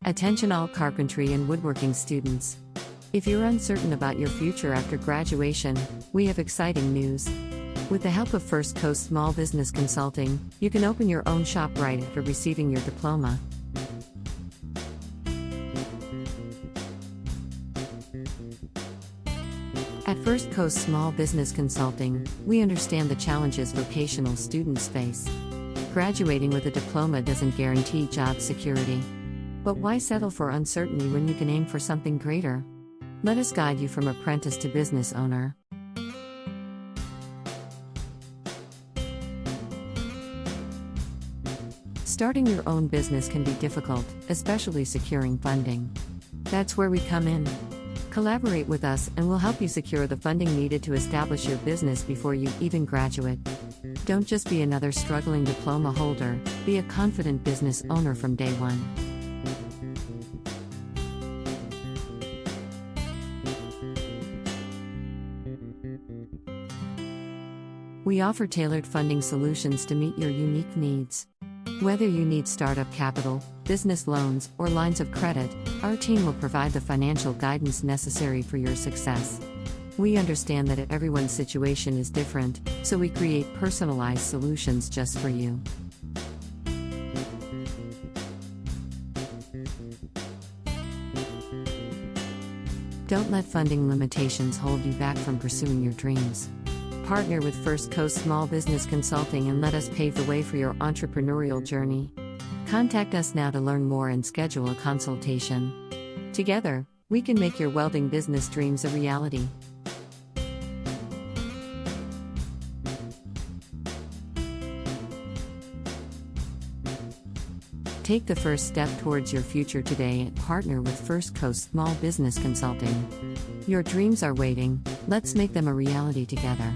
Attention all carpentry and woodworking students. If you're uncertain about your future after graduation, we have exciting news. With the help of First Coast Small Business Consulting, you can open your own shop right after receiving your diploma. At First Coast Small Business Consulting, we understand the challenges vocational students face. Graduating with a diploma doesn't guarantee job security. But why settle for uncertainty when you can aim for something greater? Let us guide you from apprentice to business owner. Starting your own business can be difficult, especially securing funding. That's where we come in. Collaborate with us and we'll help you secure the funding needed to establish your business before you even graduate. Don't just be another struggling diploma holder, be a confident business owner from day one. We offer tailored funding solutions to meet your unique needs. Whether you need startup capital, business loans, or lines of credit, our team will provide the financial guidance necessary for your success. We understand that everyone's situation is different, so we create personalized solutions just for you. Don't let funding limitations hold you back from pursuing your dreams. Partner with First Coast Small Business Consulting and let us pave the way for your entrepreneurial journey. Contact us now to learn more and schedule a consultation. Together, we can make your welding business dreams a reality. Take the first step towards your future today and partner with First Coast Small Business Consulting. Your dreams are waiting, let's make them a reality together.